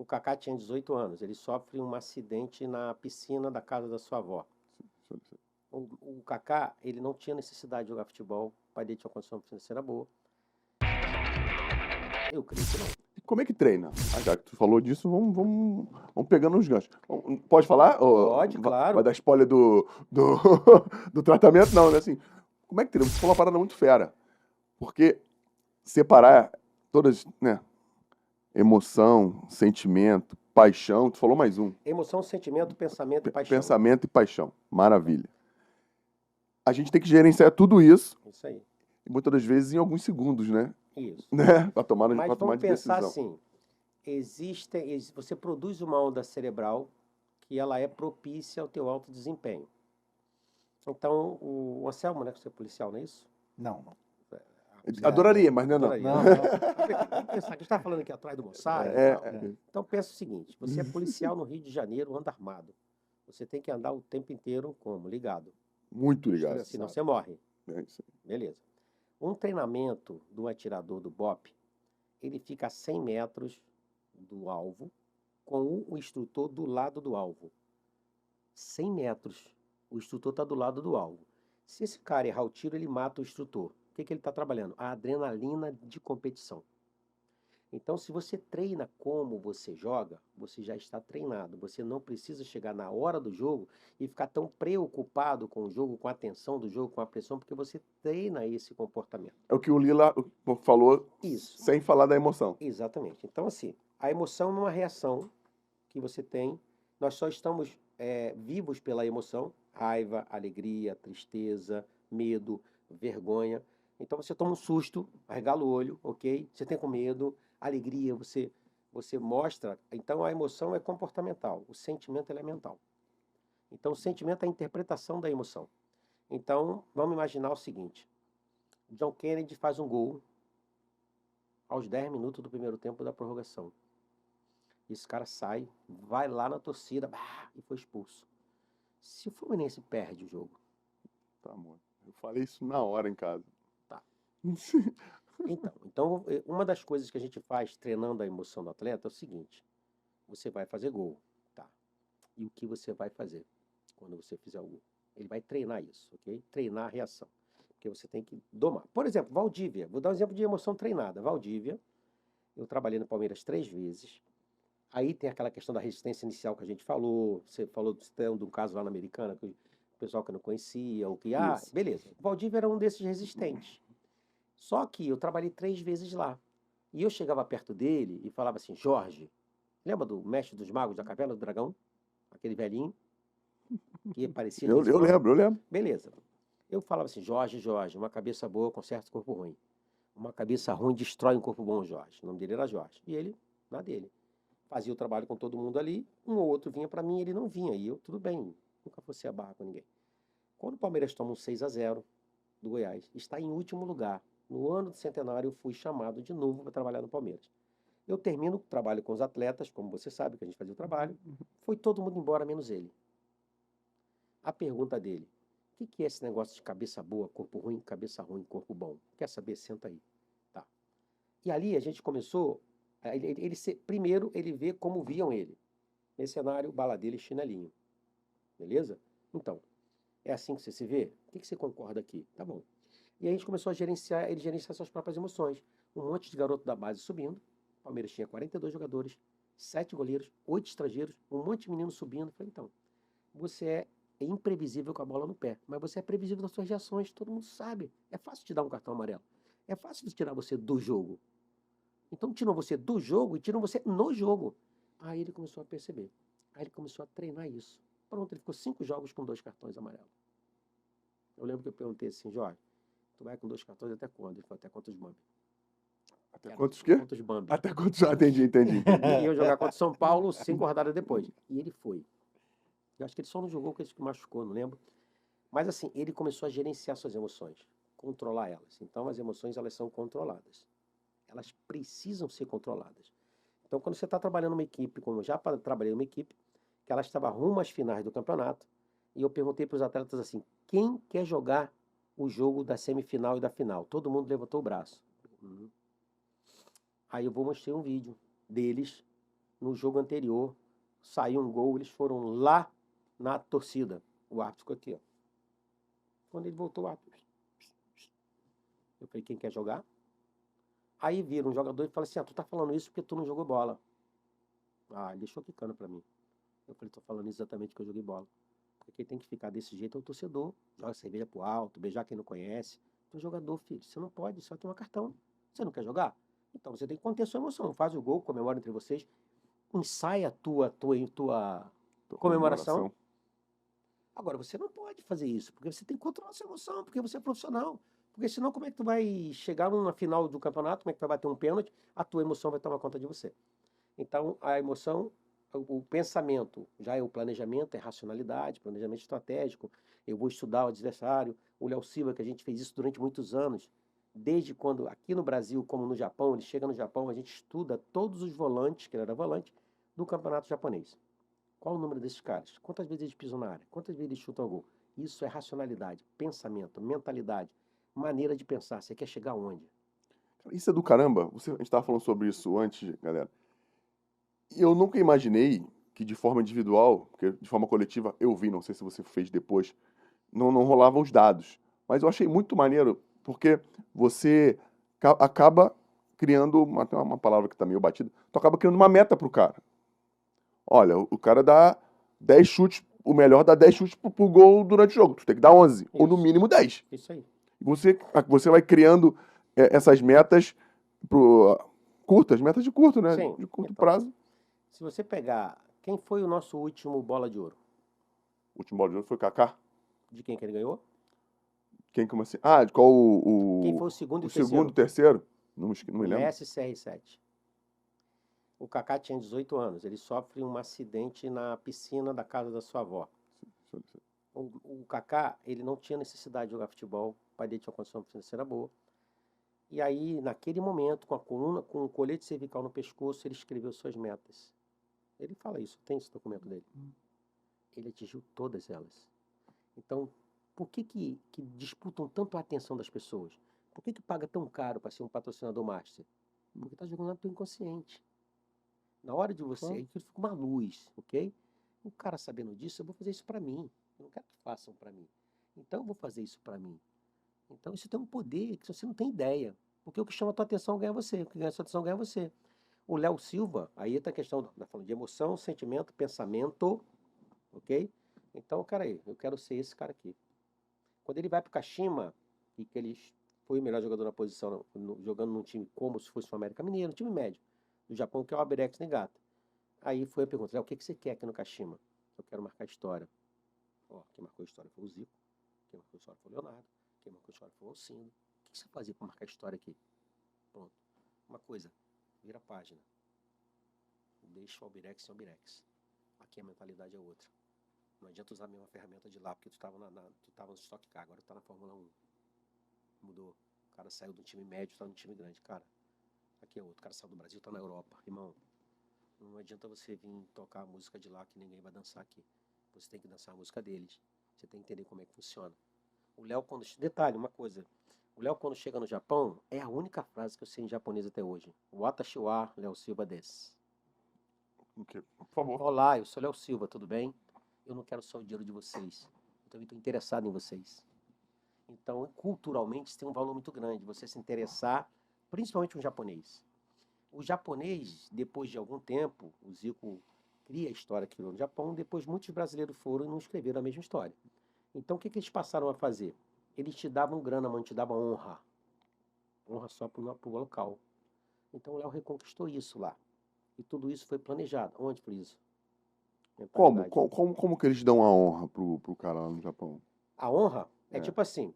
O Kaká tinha 18 anos, ele sofre um acidente na piscina da casa da sua avó. O Kaká, ele não tinha necessidade de jogar futebol, o pai dele tinha uma condição financeira boa. Eu creio que não. Como é que treina? Já que tu falou disso, vamos pegando os ganchos. Pode falar? Pode, claro. Vai dar spoiler do tratamento? Não, né? Assim, como é que treina? Você falou uma parada muito fera. Porque separar todas, né? Emoção, sentimento, paixão. Tu falou mais um. Emoção, sentimento, pensamento e paixão. Pensamento e paixão. Maravilha. A gente tem que gerenciar tudo isso. Isso aí. E muitas das vezes em alguns segundos, né? Isso. Né? Pra tomar Mas vamos de pensar decisão. assim, você produz uma onda cerebral que ela é propícia ao teu alto desempenho. Então, o Anselmo, né, que você é policial, não é isso? Não. Adoraria, mas não é não. Adoraria. Não. Vamos pensar, que a gente está falando aqui atrás do Mossad e tal. É. Então pensa o seguinte, você é policial no Rio de Janeiro, anda armado. Você tem que andar o tempo inteiro como? Ligado. Muito ligado. Senão você morre. É isso aí. Beleza. Um treinamento do atirador do BOP, ele fica a 100 metros do alvo, com o instrutor do lado do alvo. 100 metros, o instrutor está do lado do alvo. Se esse cara errar o tiro, ele mata o instrutor. O que ele está trabalhando? A adrenalina de competição. Então, se você treina como você joga, você já está treinado. Você não precisa chegar na hora do jogo e ficar tão preocupado com o jogo, com a tensão do jogo, com a pressão, porque você treina esse comportamento. É o que o Lila falou, Isso. sem falar da emoção. Exatamente. Então, assim, a emoção é uma reação que você tem. Nós só estamos vivos pela emoção. Raiva, alegria, tristeza, medo, vergonha. Então, você toma um susto, arregala o olho, ok? Você tem com medo, alegria, você mostra. Então, a emoção é comportamental. O sentimento ele é mental. Então, o sentimento é a interpretação da emoção. Então, vamos imaginar o seguinte. John Kennedy faz um gol aos 10 minutos do primeiro tempo da prorrogação. Esse cara sai, vai lá na torcida e foi expulso. Se o Fluminense perde o jogo... Tá, amor. Eu falei isso na hora em casa. Tá. Então, uma das coisas que a gente faz treinando a emoção do atleta é o seguinte. Você vai fazer gol, tá? E o que você vai fazer quando você fizer o gol? Ele vai treinar isso, ok? Treinar a reação. Porque você tem que domar. Por exemplo, Valdívia. Vou dar um exemplo de emoção treinada. Valdívia, eu trabalhei no Palmeiras 3 vezes. Aí tem aquela questão da resistência inicial que a gente falou. Você falou de um caso lá na Americana, que o pessoal que não conhecia, ou que... beleza. O Valdívia era um desses resistentes. Só que eu trabalhei 3 vezes lá. E eu chegava perto dele e falava assim, Jorge, lembra do mestre dos magos da Caverna do Dragão? Aquele velhinho? Que parecia... Eu lembro. Beleza. Eu falava assim, Jorge, uma cabeça boa conserta o corpo ruim. Uma cabeça ruim destrói um corpo bom, Jorge. O nome dele era Jorge. E ele, na dele. Fazia o trabalho com todo mundo ali, um ou outro vinha para mim, ele não vinha. E eu, tudo bem, nunca fosse a barra com ninguém. Quando o Palmeiras toma um 6-0 do Goiás, está em último lugar. No ano do centenário, eu fui chamado de novo para trabalhar no Palmeiras. Eu termino o trabalho com os atletas, como você sabe que a gente fazia o trabalho. Foi todo mundo embora, menos ele. A pergunta dele, o que é esse negócio de cabeça boa, corpo ruim, corpo bom? Quer saber? Senta aí. Tá. E ali a gente começou... primeiro, ele vê como viam ele. Mercenário, baladeiro e chinelinho. Beleza? Então, é assim que você se vê? O que você concorda aqui? Tá bom. E aí a gente começou a gerenciar suas próprias emoções. Um monte de garoto da base subindo. O Palmeiras tinha 42 jogadores, 7 goleiros, 8 estrangeiros, um monte de menino subindo. Eu falei, então, você é imprevisível com a bola no pé, mas você é previsível nas suas reações, todo mundo sabe. É fácil te dar um cartão amarelo. É fácil de tirar você do jogo. Então tiram você do jogo e tiram você no jogo. Aí ele começou a perceber. Aí ele começou a treinar isso. Pronto, ele ficou 5 jogos com 2 cartões amarelos. Eu lembro que eu perguntei assim, Jorge, tu vai com 2 cartões até quando? Ele falou, até contra os Bambi. Até quantos quê? Contra os Bambi. Até quantos? Entendi. E eu jogar contra o São Paulo 5 rodadas depois. E ele foi. Eu acho que ele só não jogou porque ele se machucou, não lembro. Mas assim, ele começou a gerenciar suas emoções. Controlar elas. Então as emoções, elas são controladas. Elas precisam ser controladas. Então, quando você está trabalhando numa equipe, como eu já trabalhei numa equipe, que ela estava rumo às finais do campeonato, e eu perguntei para os atletas assim, quem quer jogar o jogo da semifinal e da final? Todo mundo levantou o braço. Aí eu vou mostrar um vídeo deles no jogo anterior, saiu um gol, eles foram lá na torcida. O árbitro ficou aqui, ó. Quando ele voltou, o árbitro... Eu falei, quem quer jogar? Aí vira um jogador e fala assim, tu tá falando isso porque tu não jogou bola. Ele deixou quicando pra mim. Eu falei, tô falando exatamente porque eu joguei bola. Porque quem tem que ficar desse jeito é o torcedor. Joga cerveja pro alto, beijar quem não conhece. Tu é jogador, filho, você não pode, você vai tomar cartão. Você não quer jogar? Então você tem que conter sua emoção. Faz o gol, comemora entre vocês. Ensaia a tua comemoração. Agora, você não pode fazer isso, porque você tem que controlar a sua emoção, porque você é profissional. Porque senão, como é que tu vai chegar numa final do campeonato, como é que tu vai bater um pênalti, a tua emoção vai tomar conta de você. Então, a emoção, o pensamento, já é o planejamento, é racionalidade, planejamento estratégico. Eu vou estudar o adversário. O Léo Silva, que a gente fez isso durante muitos anos, desde quando, aqui no Brasil, como no Japão, ele chega no Japão, a gente estuda todos os volantes, que ele era volante, do campeonato japonês. Qual o número desses caras? Quantas vezes eles pisam na área? Quantas vezes eles chutam o gol? Isso é racionalidade, pensamento, mentalidade, maneira de pensar. Você quer chegar aonde? Isso é do caramba. A gente estava falando sobre isso antes, galera. E eu nunca imaginei que de forma individual, porque de forma coletiva eu vi, não sei se você fez depois, não rolavam os dados. Mas eu achei muito maneiro, porque você acaba criando, tem uma palavra que tá meio batida, tu acaba criando uma meta pro cara. Olha, o cara dá 10 chutes, o melhor dá 10 chutes pro gol durante o jogo. Tu tem que dar 11, ou no Isso. mínimo 10. Isso aí. Você vai criando essas metas curtas, metas de curto, né? Sim. De curto Então, prazo. se você pegar, quem foi o nosso último bola de ouro? O último bola de ouro foi o Kaká. De quem que ele ganhou? Quem como assim? De qual Quem foi o segundo e o o terceiro? segundo e terceiro? Não me lembro. Messi e CR7. O Kaká tinha 18 anos. Ele sofre um acidente na piscina da casa da sua avó. O Kaká, ele não tinha necessidade de jogar futebol. O pai dele tinha uma condição financeira boa. E aí, naquele momento, com a coluna, com o colete cervical no pescoço, ele escreveu suas metas. Ele fala isso, tem esse documento dele. Ele atingiu todas elas. Então, por que disputam tanto a atenção das pessoas? Por que paga tão caro para ser um patrocinador master? Porque está jogando no teu inconsciente. Na hora de você, aí fica uma luz, ok? O cara sabendo disso, eu vou fazer isso para mim. Eu não quero que façam para mim. Então eu vou fazer isso para mim. Então isso tem um poder que você não tem ideia. Porque o que chama a tua atenção ganha você. O que ganha a sua atenção ganha você. O Léo Silva, aí está a questão, falando de emoção, sentimento, pensamento, ok? Então, cara aí, eu quero ser esse cara aqui. Quando ele vai pro Kashima, e que ele foi o melhor jogador na posição, jogando num time como se fosse o América Mineiro, um time médio, do Japão, que é o Aberex Niigata. Aí foi a pergunta, Léo, o que você quer aqui no Kashima? Eu quero marcar história. Quem marcou a história foi o Zico, quem marcou a história foi o Leonardo, quem marcou a história foi o Alcindo. O que você fazia para marcar história aqui? Pronto. Uma coisa, vira a página. Deixa o Albirex sem Albirex. Aqui a mentalidade é outra. Não adianta usar a mesma ferramenta de lá, porque tu tava no Stock Car, agora tu tá na Fórmula 1. Mudou. O cara saiu do time médio, tá no time grande. Cara, aqui é outro. O cara saiu do Brasil, tá na Europa. Irmão, não adianta você vir tocar a música de lá que ninguém vai dançar aqui. Você tem que dançar a música deles. Você tem que entender como é que funciona. O Léo, quando... Detalhe, uma coisa. O Léo, quando chega no Japão, é a única frase que eu sei em japonês até hoje. Watashi wa Léo Silva desu. Okay. Por favor. Olá, eu sou Léo Silva, tudo bem? Eu não quero só o dinheiro de vocês. Eu também estou interessado em vocês. Então, culturalmente, isso tem um valor muito grande. Você se interessar, principalmente um japonês. O japonês, depois de algum tempo, o Zico cria a história que criou no Japão, depois muitos brasileiros foram e não escreveram a mesma história. Então, o que eles passaram a fazer? Eles te davam grana, mas não te davam honra. Honra só para o local. Então, o Léo reconquistou isso lá. E tudo isso foi planejado. Onde por isso? Como que eles dão a honra pro cara lá no Japão? A honra é tipo assim,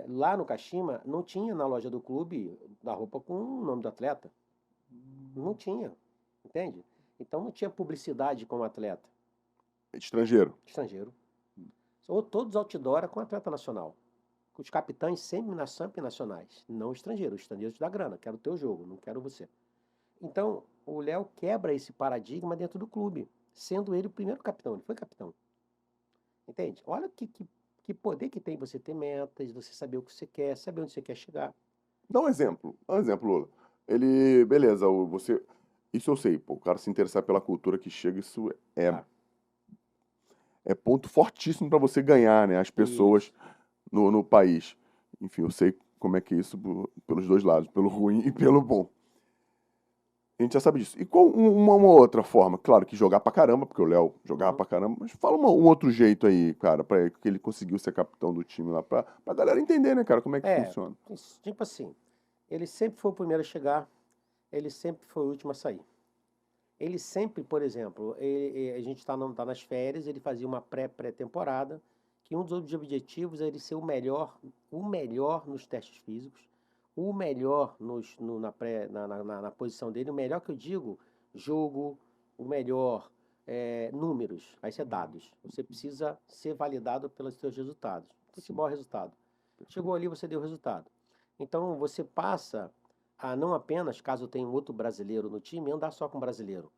lá no Kashima não tinha na loja do clube da roupa com o nome do atleta. Não tinha, entende? Então não tinha publicidade com o atleta. Estrangeiro. Estrangeiro. Ou todos outdoor com atleta nacional. Os capitães sempre nacionais, não estrangeiros. Os estrangeiros te dão grana, quero o teu jogo, não quero você. Então, o Léo quebra esse paradigma dentro do clube, sendo ele o primeiro capitão, ele foi capitão. Entende? Olha que poder que tem você ter metas, você saber o que você quer, saber onde você quer chegar. Dá um exemplo, Lula. Ele, beleza, você Isso eu sei, pô, o cara se interessar pela cultura que chega, isso Tá? é ponto fortíssimo para você ganhar, né, as pessoas Isso. no país. Enfim, eu sei como é que é isso pelos dois lados, pelo ruim e pelo bom. A gente já sabe disso. E qual uma outra forma? Claro que jogar pra caramba, porque o Léo jogava Uhum. pra caramba, mas fala um outro jeito aí, cara, pra que ele conseguiu ser capitão do time lá, pra galera entender, né, cara, como é que É, funciona. tipo assim, ele sempre foi o primeiro a chegar, ele sempre foi o último a sair. Ele sempre, por exemplo, a gente está nas férias, ele fazia uma pré-temporada, que um dos objetivos era ele ser o melhor nos testes físicos, o melhor na posição dele, o melhor que eu digo, jogo, o melhor números, aí isso é dados. Você precisa ser validado pelos seus resultados. Sim, Futebol é resultado. Chegou ali, você deu resultado. Então você passa a não apenas, caso tenha um outro brasileiro no time, andar só com brasileiro.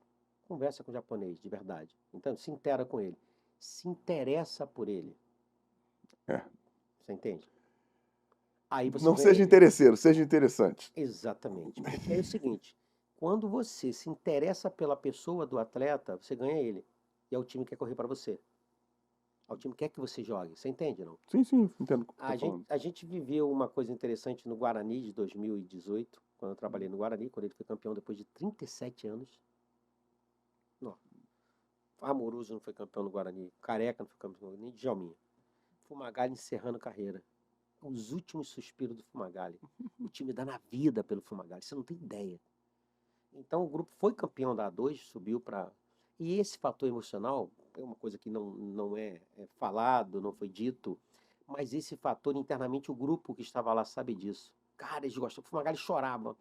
Conversa com o japonês, de verdade. Então, se intera com ele. Se interessa por ele. é. Você entende? Aí você Não ganha seja ele. interesseiro, seja interessante. Exatamente. Porque é o seguinte: quando você se interessa pela pessoa do atleta, você ganha ele. E é o time que quer correr para você. É o time que quer que você jogue. Você entende, não? Sim, sim, entendo o que você tá A gente, falando. a gente viveu uma coisa interessante no Guarani de 2018, quando eu trabalhei no Guarani, quando ele foi campeão depois de 37 anos. Não, Amoroso não foi campeão no Guarani, Careca não foi campeão no Guarani, nem Djalminha. Fumagalli encerrando carreira. Os últimos suspiros do Fumagalli. O time dá na vida pelo Fumagalli, você não tem ideia. Então o grupo foi campeão da A2, subiu para. E esse fator emocional é uma coisa que não é falado, não foi dito, mas esse fator internamente o grupo que estava lá sabe disso. Cara, eles gostam. O Fumagalli chorava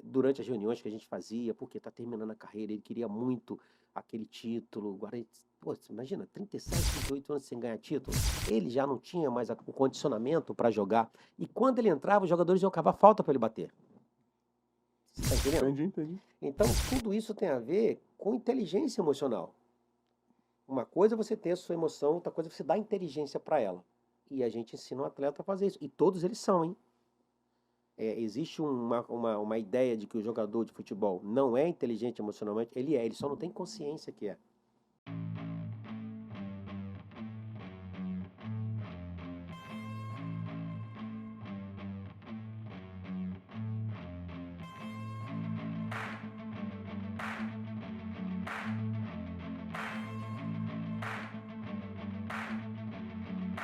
durante as reuniões que a gente fazia, porque tá terminando a carreira, ele queria muito aquele título. Agora, pô, você imagina, 37, 38 anos sem ganhar título. Ele já não tinha mais o condicionamento para jogar. E quando ele entrava, os jogadores iam cavar falta para ele bater. Você tá entendendo? Entendi, entendi. Então, tudo isso tem a ver com inteligência emocional. Uma coisa é você ter a sua emoção, outra coisa é você dar inteligência para ela. E a gente ensina o atleta a fazer isso. E todos eles são, hein? Existe uma ideia de que o jogador de futebol não é inteligente emocionalmente. Ele só não tem consciência que é.